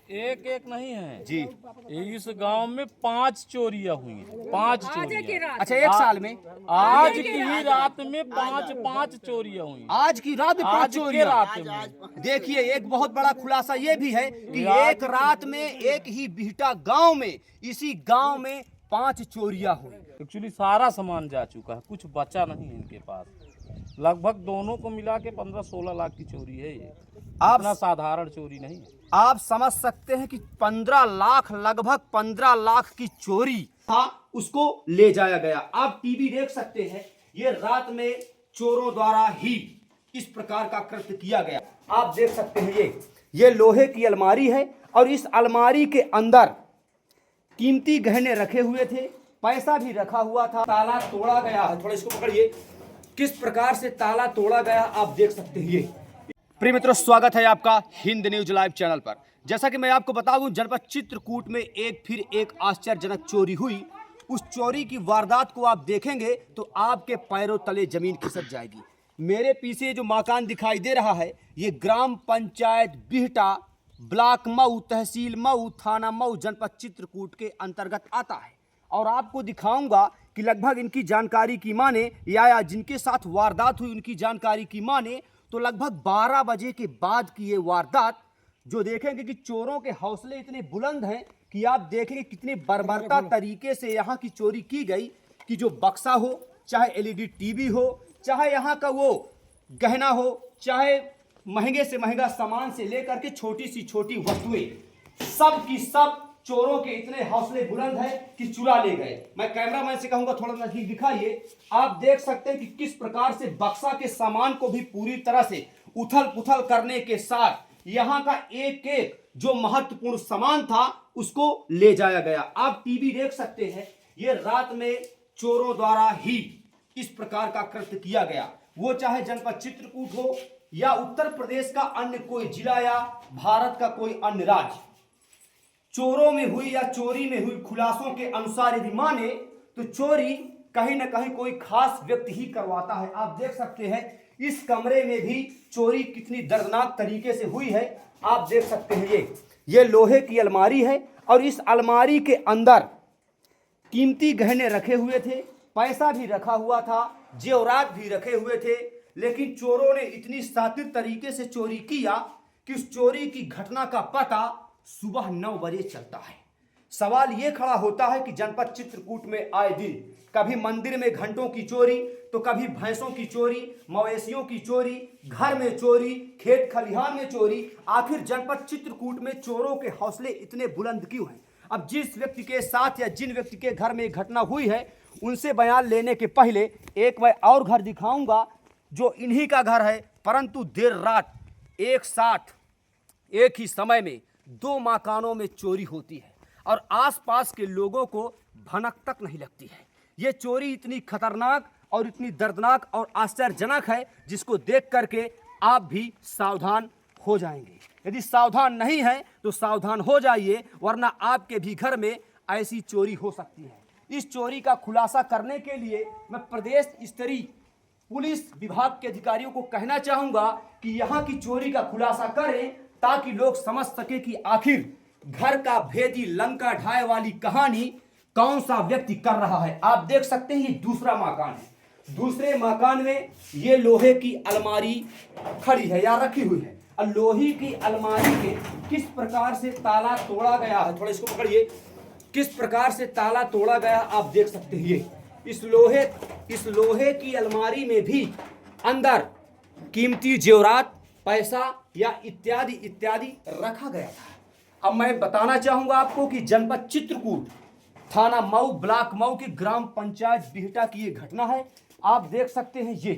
एक एक नहीं है जी। इस गांव में 5 चोरियां हुई हैं, 5 चोरियां। अच्छा, एक साल में? आज की ही रात में 5 चोरियां हुई। आज की रात में 5 आज के चोरियां? रात में देखिए, एक बहुत बड़ा खुलासा ये भी है कि एक रात में एक ही बिहटा गांव में, इसी गांव में 5 चोरियां हुई। एक्चुअली सारा सामान जा चुका है, कुछ बचा नहीं इनके पास। लगभग दोनों को मिला के 15-16 लाख की चोरी है ये। आप इतना साधारण चोरी नहीं है। आप समझ सकते हैं कि 15 लाख, लगभग 15 लाख की चोरी था, उसको ले जाया गया। आप टीवी देख सकते हैं, ये रात में चोरों द्वारा ही इस प्रकार का कृत्य किया गया। आप देख सकते हैं, ये लोहे की अलमारी है और इस अलमारी के अंदर कीमती गहने रखे हुए थे, पैसा भी रखा हुआ था। ताला तोड़ा गया है, थोड़ा इसको पकड़िए, किस प्रकार से ताला तोड़ा गया आप देख सकते हैं। ये प्रिय मित्रों, स्वागत है आपका हिंद न्यूज लाइव चैनल पर। जैसा कि मैं आपको बता दूं, जनपद चित्रकूट में एक फिर एक आश्चर्यजनक चोरी हुई। उस चोरी की वारदात को आप देखेंगे तो आपके पैरों तले जमीन खिसक जाएगी। मेरे पीछे जो मकान दिखाई दे रहा है, ये ग्राम पंचायत बिहटा, ब्लॉक मऊ, तहसील मऊ, थाना मऊ, जनपद चित्रकूट के अंतर्गत आता है। और आपको दिखाऊंगा कि लगभग इनकी जानकारी की माने, या जिनके साथ वारदात हुई उनकी जानकारी की माने, तो लगभग 12 बजे के बाद की ये वारदात जो देखेंगे कि चोरों के हौसले इतने बुलंद हैं कि आप देखेंगे कितने बर्बरता तरीके से यहाँ की चोरी की गई कि जो बक्सा हो, चाहे एलईडी टीवी हो, चाहे यहाँ का वो गहना हो, चाहे महंगे से महंगा सामान से लेकर के छोटी सी छोटी वस्तुएं, सब की सब चोरों के इतने हौसले बुलंद है कि चुरा ले गए। मैं कैमरामैन से कहूंगा थोड़ा नजदीक दिखाइए। आप देख सकते हैं कि किस प्रकार से बक्सा के सामान को भी पूरी तरह से उथल पुथल करने के साथ यहाँ का एक एक जो महत्वपूर्ण सामान था उसको ले जाया गया। आप टीवी देख सकते हैं, ये रात में चोरों द्वारा ही इस प्रकार का कृत्य किया गया। वो चाहे जनपद चित्रकूट हो या उत्तर प्रदेश का अन्य कोई जिला या भारत का कोई अन्य राज्य, चोरों में हुई या चोरी में हुई खुलासों के अनुसार यदि माने तो चोरी कहीं ना कहीं कोई खास व्यक्ति ही करवाता है। आप देख सकते हैं इस कमरे में भी चोरी कितनी दर्दनाक तरीके से हुई है। आप देख सकते हैं, ये लोहे की अलमारी है और इस अलमारी के अंदर कीमती गहने रखे हुए थे, पैसा भी रखा हुआ था, जेवरात भी रखे हुए थे। लेकिन चोरों ने इतनी शातिर तरीके से चोरी किया कि उस चोरी की घटना का पता सुबह 9 बजे चलता है। सवाल यह खड़ा होता है कि जनपद चित्रकूट में आए दिन कभी मंदिर में घंटों की चोरी, तो कभी भैंसों की चोरी, मवेशियों की चोरी, घर में चोरी, खेत खलिहान में चोरी। आखिर जनपद चित्रकूट में चोरों के हौसले इतने बुलंद क्यों हैं? अब जिस व्यक्ति के साथ या जिन व्यक्ति के घर में घटना हुई है उनसे बयान लेने के पहले एक मैं और घर दिखाऊंगा जो इन्हीं का घर है, परंतु देर रात एक साथ एक ही समय में 2 मकानों में चोरी होती है और आसपास के लोगों को भनक तक नहीं लगती है। ये चोरी इतनी खतरनाक और इतनी दर्दनाक और आश्चर्यजनक है जिसको देख करके आप भी सावधान हो जाएंगे। यदि सावधान नहीं है तो सावधान हो जाइए, वरना आपके भी घर में ऐसी चोरी हो सकती है। इस चोरी का खुलासा करने के लिए मैं प्रदेश स्तरीय पुलिस विभाग के अधिकारियों को कहना चाहूंगा कि यहाँ की चोरी का खुलासा करें ताकि लोग समझ सके कि आखिर घर का भेदी लंका ढाए वाली कहानी कौन सा व्यक्ति कर रहा है। आप देख सकते हैं ये दूसरा मकान है। दूसरे मकान में ये लोहे की अलमारी खड़ी है या रखी हुई है और लोहे की अलमारी के किस प्रकार से ताला तोड़ा गया है, थोड़ा इसको पकड़िए, किस प्रकार से ताला तोड़ा गया आप देख सकते हैं। इस लोहे की अलमारी में भी अंदर कीमती जेवरात, पैसा या इत्यादि इत्यादि रखा गया था। अब मैं बताना चाहूंगा आपको कि जनपद चित्रकूट, थाना मऊ, ब्लॉक मऊ की ग्राम पंचायत बिहटा की ये घटना है। आप देख सकते हैं ये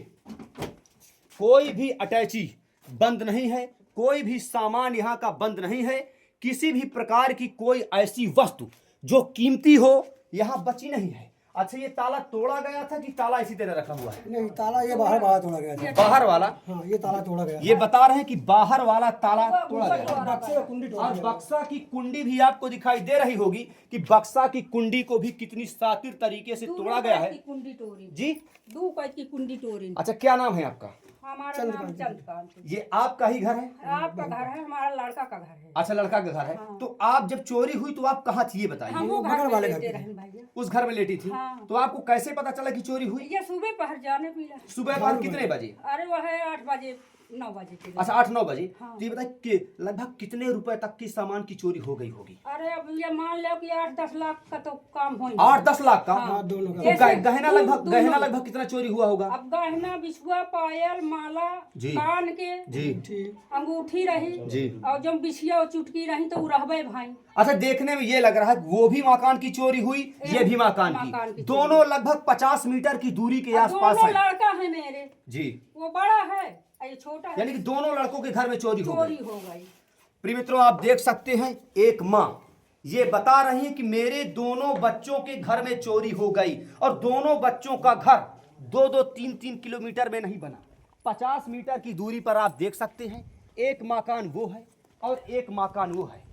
कोई भी अटैची बंद नहीं है, कोई भी सामान यहाँ का बंद नहीं है, किसी भी प्रकार की कोई ऐसी वस्तु जो कीमती हो यहाँ बची नहीं है। अच्छा, ये ताला तोड़ा गया था कि ताला इसी तरह रखा हुआ है? नहीं, ताला ये बाहर वाला तोड़ा गया था। बाहर वाला? हाँ, ये ताला तोड़ा गया। ये बता रहे हैं कि बाहर वाला ताला तोड़ा गया। बक्से का कुंडी तोड़ा और गया। बक्सा की कुंडी भी आपको दिखाई दे रही होगी कि बक्सा की कुंडी को भी कितनी शातिर तरीके से तोड़ा गया है। कुंडी तोड़ी जी, 2 पैज की कुंडी तोड़ी। अच्छा, क्या नाम है आपका? हमारा नाम चंद्रकांत। ये आपका ही घर है? आपका घर है, हमारा लड़का का घर है। अच्छा, लड़का का घर है। तो आप जब चोरी हुई तो आप कहाँ थी ये बताइए? हम वो घर में लेटे रहे भैया। उस घर में लेटी थी। हाँ। तो आपको कैसे पता चला कि चोरी हुई? ये सुबह पहर जाने मिला। सुबह पहर कितने बजे? अरे वो है 8 बजे 9 बजे के। अच्छा, 8-9 बजे। हाँ। तो ये बताइए कि लगभग कितने रुपए तक की सामान की चोरी हो गई होगी? अरे अब ये मान लो कि 8-10 लाख का तो काम हो। 8-10 लाख का? हाँ, दोनों का। तो जैसे गहना दोनों। लगभग कितना चोरी हुआ होगा? अब गहना बिछुआ पायल माला जी। कान के जी अंगूठी रही जी। और जब बिछिया और चुटकी रही तो वो रहबे भाई। अच्छा, देखने में ये लग रहा है वो भी मकान की चोरी हुई, ये भी मकान मकान की। की दोनों लगभग 50 मीटर की दूरी के आसपास दोनों है। लड़का है मेरे, जी। वो बड़ा है और ये छोटा है। यानी कि दोनों लड़कों के घर में चोरी हो चोरी गई। हो गई। प्रिय मित्रों, आप देख सकते हैं एक माँ ये बता रही है कि मेरे दोनों बच्चों के घर में चोरी हो गई और दोनों बच्चों का घर 2-2, 3-3 किलोमीटर में नहीं बना, 50 मीटर की दूरी पर आप देख सकते हैं। एक मकान वो है और एक मकान वो है।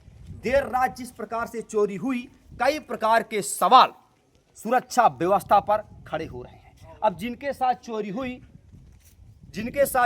देर रात जिस प्रकार से चोरी हुई, कई प्रकार के सवाल सुरक्षा व्यवस्था पर खड़े हो रहे हैं। अब जिनके साथ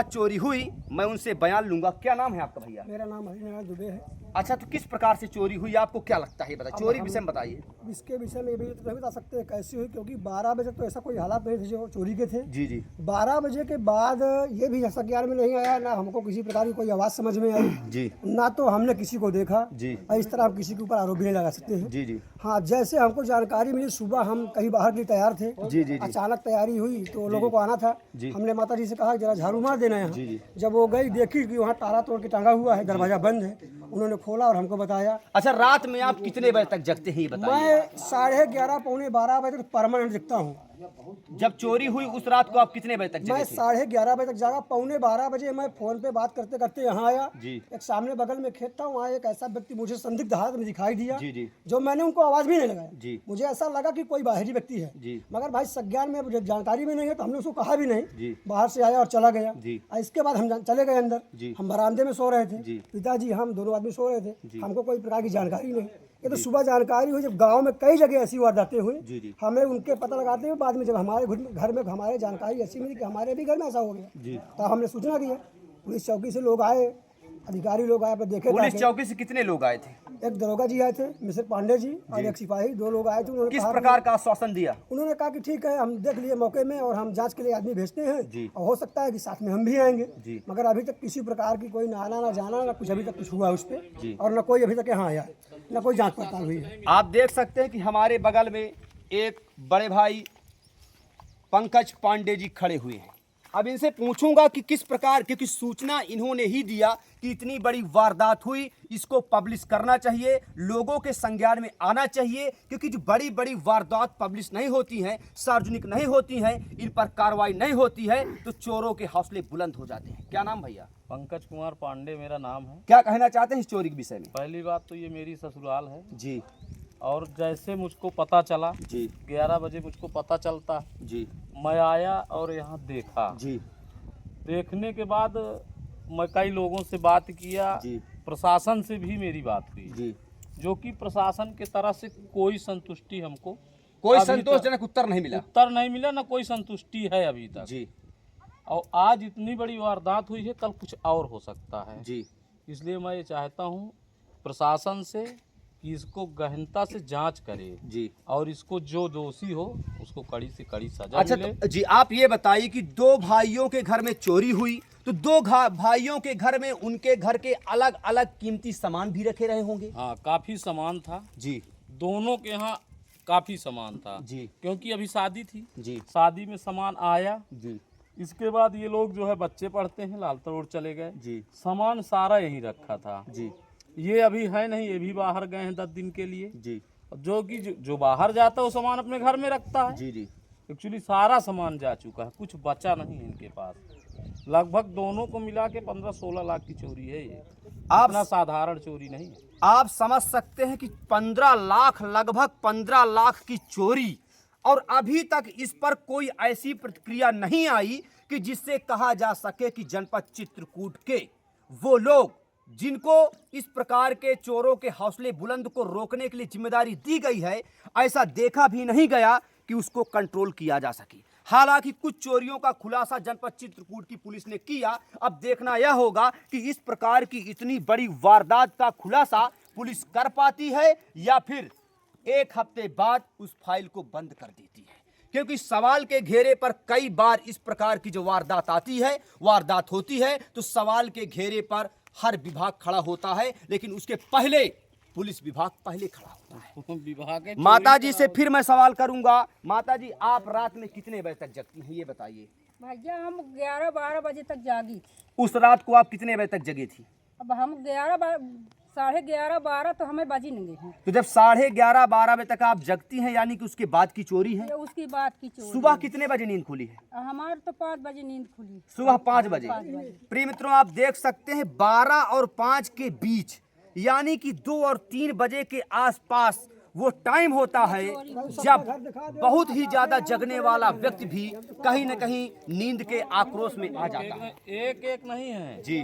चोरी हुई मैं उनसे बयान लूंगा। क्या नाम है आपका भैया? मेरा नाम हरिनारायण दुबे है। अच्छा, तो किस प्रकार से चोरी हुई आपको क्या लगता है बताइए? चोरी विषय में बताइए। इसके विषय में भी तो नहीं बता सकते कैसी हुई, क्योंकि 12 बजे तो ऐसा कोई हालात नहीं थे जो चोरी के थे। जी जी 12 बजे के बाद ये भी ऐसा ज्ञान में नहीं आया, ना हमको किसी प्रकार की कोई आवाज़ समझ में आई, जी ना तो हमने किसी को देखा। जी और इस तरह हम किसी के ऊपर आरोप भी नहीं लगा सकते हैं। जी जी हाँ, जैसे हमको जानकारी मिली, सुबह हम कहीं बाहर के तैयार थे। जी जी अचानक तैयारी हुई तो लोगों को आना था। जी। हमने माता जी से कहा जरा झाड़ू मार देना यहाँ। जी। जब वो गई, देखी कि वहाँ ताला तोड़ के टांगा हुआ है, दरवाजा बंद है, उन्होंने खोला और हमको बताया। अच्छा, रात में आप कितने बजे तक जगते हैं ये बताइए? मैं 11:30 पौने 12 बजे तक परमानेंट दिखता हूँ। जब चोरी हुई उस रात को आप कितने बजे तक मैं जगे थे? 11:30 बजे तक जागा। पौने 12 बजे मैं फोन पे बात करते करते यहाँ आया। जी। एक सामने बगल में खेत था, वहाँ एक ऐसा व्यक्ति मुझे संदिग्ध हालत में दिखाई दिया। जी जी जो मैंने उनको आवाज भी नहीं लगाया। जी। मुझे ऐसा लगा कि कोई बाहरी व्यक्ति है। जी। मगर भाई संज्ञान में मुझे जानकारी में नहीं है तो हमने उसको कहा भी नहीं। जी। बाहर से आया और चला गया। जी। और इसके बाद हम चले गए अंदर। जी। हम बरामदे में सो रहे थे। जी। पिताजी हम दोनों आदमी सो रहे थे। हमको कोई प्रकार की जानकारी नहीं। ये तो सुबह जानकारी हुई, जब गांव में कई जगह ऐसी वारदातें हुई। जी जी हमें उनके पता लगाते हुए बाद में जब हमारे घर में हमारे जानकारी ऐसी मिली कि हमारे भी घर में ऐसा हो गया, जी। तो हमने सूचना दी है। पुलिस चौकी से लोग आए, अधिकारी लोग आए, पर देखे पुलिस ताकि- चौकी से कितने लोग आए थे? एक दरोगा जी आए थे, मिस्टर पांडे जी, और एक सिपाही, 2 लोग आए थे। उन्होंने किस कहा प्रकार का आश्वासन दिया? उन्होंने कहा कि ठीक है, हम देख लिए मौके में और हम जांच के लिए आदमी भेजते हैं। जी। और हो सकता है कि साथ में हम भी आएंगे। जी। मगर अभी तक किसी प्रकार की कोई ना आना ना जाना ना कुछ अभी तक कुछ हुआ उस जी। पर, और न कोई अभी तक यहाँ आया, न कोई जांच पड़ताल हुई है। आप देख सकते हैं कि हमारे बगल में एक बड़े भाई पंकज पांडे जी खड़े हुए हैं। अब इनसे पूछूंगा कि किस प्रकार, क्योंकि सूचना इन्होंने ही दिया कि इतनी बड़ी वारदात हुई, इसको पब्लिश करना चाहिए, लोगों के संज्ञान में आना चाहिए, क्योंकि जो बड़ी बड़ी वारदात पब्लिश नहीं होती हैं, सार्वजनिक नहीं होती हैं, इन पर कार्रवाई नहीं होती है तो चोरों के हौसले बुलंद हो जाते हैं। क्या नाम भैया? पंकज कुमार पांडे मेरा नाम है। क्या कहना चाहते हैं इस चोरी के विषय में? पहली बात तो ये मेरी ससुराल है जी और जैसे मुझको पता चला, जी 11 बजे मुझको पता चलता, जी मैं आया और यहाँ देखा। जी देखने के बाद मैं कई लोगों से बात किया, जी प्रशासन से भी मेरी बात हुई, जी जो कि प्रशासन के तरफ से कोई संतुष्टि हमको कोई अभी संतोषजनक उत्तर नहीं मिला। उत्तर नहीं मिला, ना कोई संतुष्टि है अभी तक। जी और आज इतनी बड़ी वारदात हुई है, कल कुछ और हो सकता है। जी इसलिए मैं ये चाहता हूँ प्रशासन से कि इसको गहनता से जांच करे जी और इसको जो दोषी हो उसको कड़ी से कड़ी सजा अच्छा मिले। तो जी आप ये बताइए कि 2 भाइयों के घर में चोरी हुई तो 2 भाइयों के घर में उनके घर के अलग अलग कीमती सामान भी रखे रहे होंगे। हाँ, काफी सामान था, जी दोनों के यहाँ काफी सामान था जी क्योंकि अभी शादी थी। जी शादी में सामान आया, जी इसके बाद ये लोग जो है बच्चे पढ़ते हैं, लालता रोड चले गए, जी सामान सारा यहीं रखा था। जी ये अभी है नहीं, ये भी बाहर गए हैं 10 दिन के लिए। जी जो कि जो बाहर जाता है वो सामान अपने घर में रखता है। जी जी एक्चुअली सारा सामान जा चुका है, कुछ बचा नहीं है इनके पास। लगभग दोनों को मिला के 15-16 लाख की चोरी है ये। आप इतना साधारण चोरी नहीं है। आप समझ सकते हैं कि 15 लाख, लगभग 15 लाख की चोरी, और अभी तक इस पर कोई ऐसी प्रतिक्रिया नहीं आई कि जिससे कहा जा सके कि जनपद चित्रकूट के वो लोग जिनको इस प्रकार के चोरों के हौसले बुलंद को रोकने के लिए जिम्मेदारी दी गई है, ऐसा देखा भी नहीं गया कि उसको कंट्रोल किया जा सके। हालांकि कुछ चोरियों का खुलासा जनपद चित्रकूट की पुलिस ने किया। अब देखना यह होगा कि इस प्रकार की इतनी बड़ी वारदात का खुलासा पुलिस कर पाती है या फिर एक हफ्ते बाद उस फाइल को बंद कर देती है, क्योंकि सवाल के घेरे पर कई बार इस प्रकार की जो वारदात आती है, वारदात होती है, तो सवाल के घेरे पर हर विभाग खड़ा होता है, लेकिन उसके पहले पुलिस विभाग पहले खड़ा होता है। विभाग के माता जी से फिर मैं सवाल करूंगा। माता जी, आप रात में कितने बजे तक जगती हैं, ये बताइए। भैया हम 11-12 बजे तक जागी थी। उस रात को आप कितने बजे तक जगे थी? अब हम 11-12 तो हमें बजी नहीं है। तो जब 11:30-12 बजे तक आप जगती हैं, यानी कि उसके बाद की चोरी है। ये उसकी बात की चोरी। सुबह कितने बजे नींद खुली है? हमारे तो 5 बजे नींद खुली। सुबह 5 बजे। 5 बजे। प्रिय मित्रों, आप देख सकते हैं 12 और 5 के बीच, यानी कि 2 और 3 बजे के आसपास वो टाइम होता है जब बहुत ही ज्यादा जगने वाला व्यक्ति भी कहीं न कहीं नींद के आक्रोश में आ जाता है। एक एक नहीं है जी,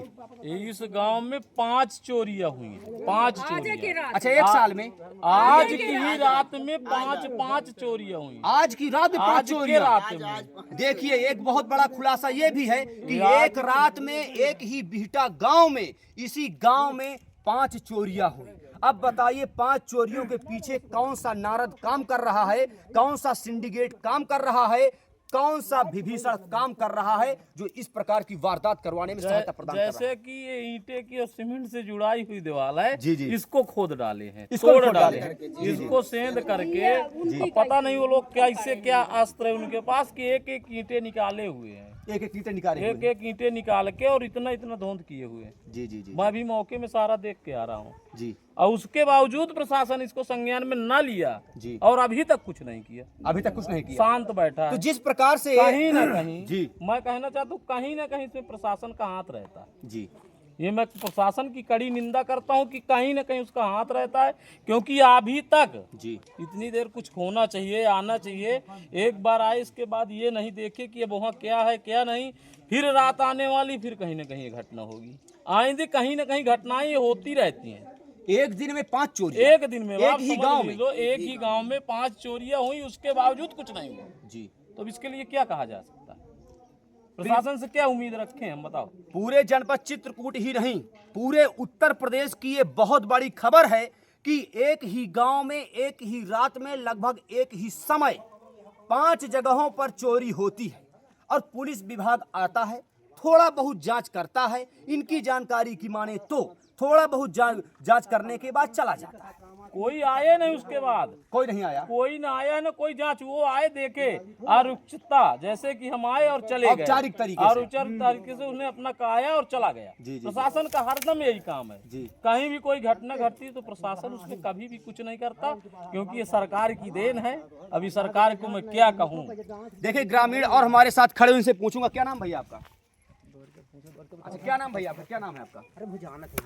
इस गांव में 5 चोरियां हुई हैं। 5 चोरियां। अच्छा, एक साल में आज की ही रात में 5 चोरियां हुई। आज की रात में 5 आज के चोरियां। रात में देखिए, एक बहुत बड़ा खुलासा ये भी है कि एक रात में एक ही बिहटा गांव में, इसी गांव में 5 चोरियां हुई। अब बताइए, 5 चोरियों के पीछे कौन सा नारद काम कर रहा है, कौन सा सिंडिकेट काम कर रहा है, कौन सा विभीषण काम कर रहा है जो इस प्रकार की वारदात करवाने में सहायता प्रदान कर रहा है। जैसे कि ये ईंटे की और सीमेंट से जुड़ाई हुई दीवार है, जी, जी। इसको खोद डाले हैं, इसको तोड़ खोद डाले डाले हैं, हैं। जी, जी। इसको सेंध करके। अब पता नहीं वो लोग कैसे, क्या अस्त्र है उनके पास कि एक एक ईंटे निकाले हुए हैं, एक एक ईंटें निकाले हुए एक एक ईंटे निकाल के और इतना इतना धोंध किए हुए हैं। जी जी जी मैं भी मौके में सारा देख के आ रहा हूँ, जी और उसके बावजूद प्रशासन इसको संज्ञान में न लिया जी। और अभी तक कुछ नहीं किया, अभी तक कुछ नहीं किया। शांत बैठा तो है। जिस प्रकार से कहीं ना कहीं जी मैं कहना चाहता हूँ, कहीं ना कहीं इसमें प्रशासन का हाथ रहता है। जी ये मैं प्रशासन की कड़ी निंदा करता हूँ कि कहीं ना कहीं उसका हाथ रहता है, क्योंकि अभी तक जी इतनी देर कुछ होना चाहिए, आना चाहिए। एक बार आए, इसके बाद ये नहीं देखे कि अब वहाँ क्या है क्या नहीं, फिर रात आने वाली, फिर कहीं ना कहीं ये घटना होगी। आइंदे कहीं ना कहीं घटनाएं ये होती रहती हैं। एक दिन में 5 चोरी, एक दिन में एक ही गांव में, एक ही गांव में 5 चोरियां हुई, उसके बावजूद कुछ नहीं हुआ। जी। तो अब इसके लिए क्या कहा जा सकता है? प्रशासन से क्या उम्मीद रखें हम, बताओ। पूरे जनपद चित्रकूट ही नहीं, पूरे उत्तर प्रदेश की ये बहुत बड़ी खबर है कि एक ही गांव में एक ही रात में लगभग एक ही समय 5 जगहों पर चोरी होती है और पुलिस विभाग आता है, थोड़ा बहुत जांच करता है। इनकी जानकारी की माने तो थोड़ा बहुत जांच करने के बाद चला जाता है। कोई आए नहीं, उसके बाद कोई नहीं आया, कोई ना आया ना कोई जांच, वो आए देखे आरुचिता, जैसे कि हम आए और चले गए, औपचारिक तरीके से। औपचारिक तरीके से उसने अपना काया और चला गया। जी, जी, प्रशासन का हरदम यही काम है। जी। कहीं भी कोई घटना घटती है तो प्रशासन उसमें कभी भी कुछ नहीं करता, क्योंकि ये सरकार की देन है। अभी सरकार को मैं क्या कहूँ। देखिए, ग्रामीण और हमारे साथ खड़े, उनसे पूछूंगा, क्या नाम भैया आपका? अच्छा, क्या नाम भैया आपका, क्या नाम है आपका?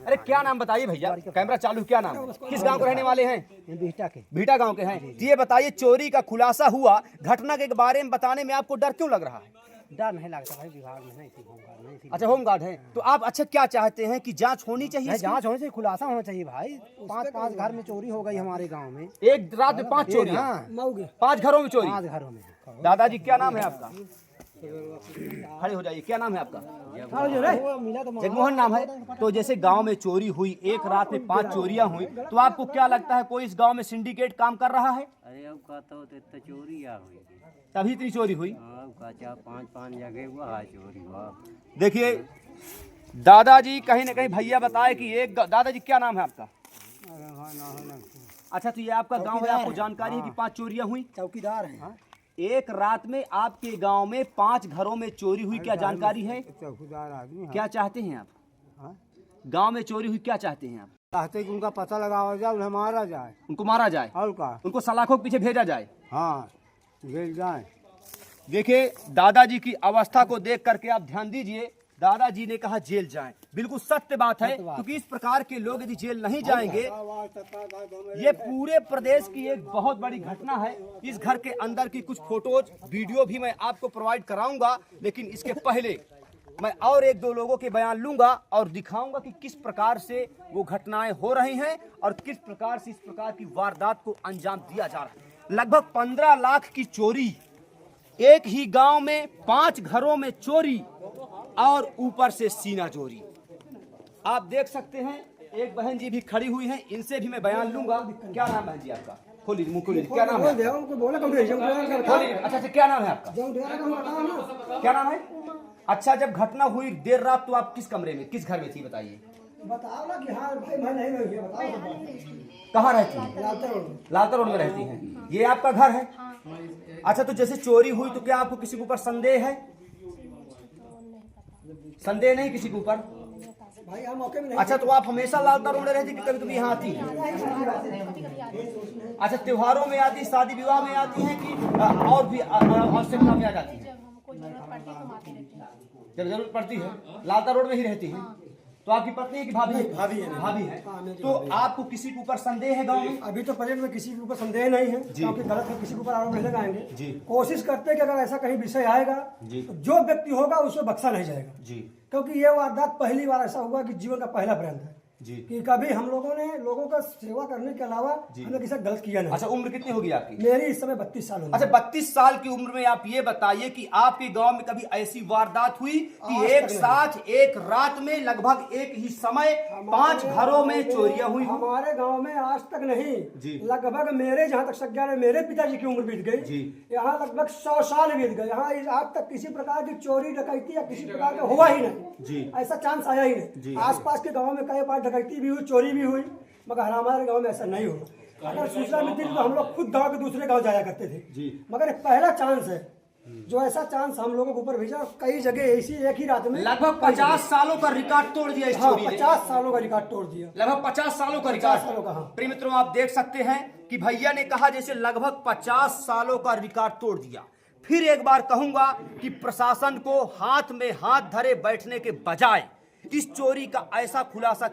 अरे क्या नाम बताइए भैया, कैमरा चालू, क्या नाम है? किस गांव के रहने वाले हैं? भीटा गांव के हैं। तो ये बताइए, चोरी का खुलासा हुआ, घटना के बारे में बताने में आपको डर क्यों लग रहा है? डर नहीं लगता भाई, विभाग में नहीं थी, होमगार्ड नहीं थी। अच्छा, होमगार्ड है। तो आप अच्छा क्या चाहते हैं कि जांच होनी चाहिए? जांच होनी चाहिए, खुलासा होना चाहिए भाई। 5 घर में चोरी हो गई हमारे गांव में, एक रात में 5 चोरी, हाँ। 5 घरों में चोरी। 5 घरों में। दादाजी, क्या नाम है आपका? खड़े हो जाइए, क्या नाम है आपका? जगमोहन नाम है। तो जैसे गांव में चोरी हुई, एक रात में 5 चोरियां हुई, तो आपको क्या लगता है कोई इस गांव में सिंडिकेट काम कर रहा है? अरे अब कहता हो तो इतना चोरी आ हुई, तभी इतनी चोरी हुई। हाँ कहता 5 जगह हुआ चोरी हुआ। देखिए दादाजी, कहीं ना कहीं भैया बताए कि एक दादाजी, क्या नाम है आपका? अच्छा, तो ये आपका गांव है, आपको जानकारी है कि 5 चोरियां हुई? चौकीदार है। एक रात में आपके गांव में 5 घरों में चोरी हुई, क्या जानकारी है? चौकीदार आदमी क्या चाहते हैं आप? गांव में चोरी हुई, क्या चाहते हैं आप? चाहते कि उनका पता लगाया जाए, उन्हें मारा जाए। उनको मारा जाए और का? उनको सलाखों के पीछे भेजा जाए। हाँ, जेल जाए। देखिए, दादाजी की अवस्था को देख करके आप ध्यान दीजिए। दादाजी ने कहा जेल जाएं, बिल्कुल सत्य बात है, क्योंकि इस प्रकार के लोग यदि जेल नहीं जाएंगे, ये पूरे प्रदेश की एक बहुत बड़ी घटना है। इस घर के अंदर की कुछ फोटोज, वीडियो भी मैं आपको प्रोवाइड कराऊंगा, लेकिन इसके पहले मैं और 1-2 लोगों के बयान लूंगा और दिखाऊंगा कि किस प्रकार से वो घटनाएं हो रही हैं और किस प्रकार से इस प्रकार की वारदात को अंजाम दिया जा रहा है। लगभग 15 लाख की चोरी एक ही गांव में 5 घरों में चोरी और ऊपर से सीना चोरी। आप देख सकते हैं, एक बहन जी भी खड़ी हुई हैं, इनसे भी मैं बयान लूंगा। क्या नाम है जी आपका? खोलिए मुंह खोलिए, क्या नाम है? खोलिए। अच्छा, क्या नाम है आपका? क्या नाम है? अच्छा, जब घटना हुई देर रात तो आप किस कमरे में, किस घर में थी बताइए? बताओ ना कि हाँ भाई मैं नहीं हुई है, बताओ। कहाँ रहती हैं? लालता रोड में रहती हैं। ये आपका घर है? अच्छा, तो जैसे चोरी हुई तो क्या आपको किसी के ऊपर संदेह है? संदेह नहीं किसी के ऊपर? भाई हम मौके में नहीं। अच्छा, तो आप हमेशा लालता रोड में रहती कि कभी कभी यहाँ आती हैं? अच्छा, त्योहारों में आती, शादी विवाह में आती हैं कि और भी आवश्यकता में आ जाती हैं? जब जरूरत पड़ती है लालता रोड में ही रहती हैं। तो आपकी पत्नी है कि भाभी है? भाभी है। तो आपको किसी के ऊपर संदेह है गांव में? अभी तो प्रेजेंट में किसी के ऊपर संदेह नहीं है, क्योंकि गलत है, किसी के ऊपर आरोप नहीं लगाएंगे। कोशिश करते हैं कि अगर ऐसा कहीं विषय आएगा तो जो व्यक्ति होगा उसको बख्शा नहीं जाएगा, क्योंकि ये वारदात पहली बार ऐसा हुआ कि जीवन का पहला प्रयत्न है कि कभी हम लोगों ने लोगों का सेवा करने के अलावा हमने किसी गलत किया नहीं। अच्छा, उम्र कितनी होगी आपकी? मेरी इस समय 32 साल होगी। अच्छा, 32 साल की उम्र में आप ये बताइए कि आपके गांव में कभी ऐसी वारदात हुई कि एक साथ एक रात में लगभग एक ही समय 5 घरों में चोरियां हुई? हमारे गांव में आज तक नहीं, लगभग मेरे जहाँ तक संज्ञान है, मेरे पिताजी की उम्र बीत गई, यहाँ लगभग 100 साल बीत गए, यहाँ आज तक किसी प्रकार की चोरी डकैती या किसी प्रकार का हुआ ही नहीं। ऐसा चांस आया ही नहीं। आसपास के गाँव में कई बार डकैती भी हुई, चोरी भी हुई, मगर हमारे गांव में ऐसा नहीं हुआ। अगर सूचना मिलती तो हम लोग खुद गांव के दूसरे गांव जाया करते थे, मगर एक पहला चांस है जो ऐसा चांस हम लोगों को ऊपर भेजा। कई जगह ऐसी एक ही रात में लगभग 50 सालों का रिकॉर्ड तोड़ दिया इस चोरी ने। 50 सालों का रिकॉर्ड तोड़ दिया, लगभग 50 सालों का 50 सालों का। रिकॉर्ड। प्रिय मित्रों, आप देख सकते हैं कि भैया ने कहा जैसे लगभग 50 सालों का रिकॉर्ड तोड़ दिया। फिर एक बार कहूंगा कि प्रशासन को हाथ में हाथ धरे बैठने के बजाय इस चोरी का ऐसा खुलासा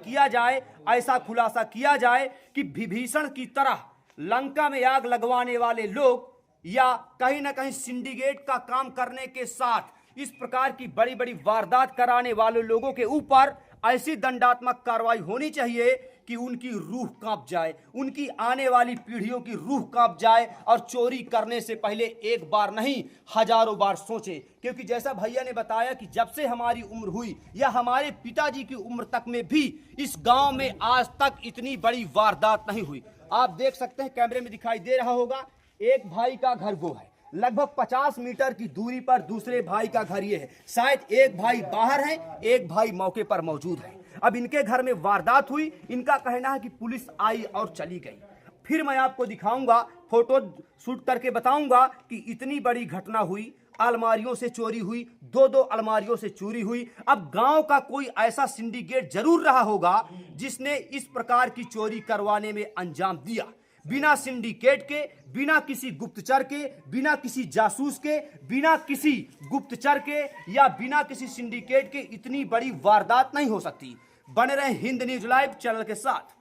किया जाए कि विभीषण की तरह लंका में आग लगवाने वाले लोग या कहीं ना कहीं सिंडिकेट का काम करने के साथ इस प्रकार की बड़ी बड़ी वारदात कराने वाले लोगों के ऊपर ऐसी दंडात्मक कार्रवाई होनी चाहिए कि उनकी रूह कांप जाए, उनकी आने वाली पीढ़ियों की रूह कांप जाए और चोरी करने से पहले एक बार नहीं हजारों बार सोचे। क्योंकि जैसा भैया ने बताया कि जब से हमारी उम्र हुई या हमारे पिताजी की उम्र तक में भी इस गांव में आज तक इतनी बड़ी वारदात नहीं हुई। आप देख सकते हैं, कैमरे में दिखाई दे रहा होगा, एक भाई का घर वो है, लगभग 50 मीटर की दूरी पर दूसरे भाई का घर ये है। शायद एक भाई बाहर है, एक भाई मौके पर मौजूद है। अब इनके घर में वारदात हुई, इनका कहना है कि पुलिस आई और चली गई। फिर मैं आपको दिखाऊंगा, फोटो शूट करके बताऊंगा कि इतनी बड़ी घटना हुई, अलमारियों से चोरी हुई, 2-2 अलमारियों से चोरी हुई। अब गांव का कोई ऐसा सिंडिकेट जरूर रहा होगा जिसने इस प्रकार की चोरी करवाने में अंजाम दिया। बिना सिंडिकेट के, बिना किसी गुप्तचर के, बिना किसी जासूस के, बिना किसी गुप्तचर के या बिना किसी सिंडिकेट के इतनी बड़ी वारदात नहीं हो सकती। बने रहे हिंद न्यूज लाइव चैनल के साथ।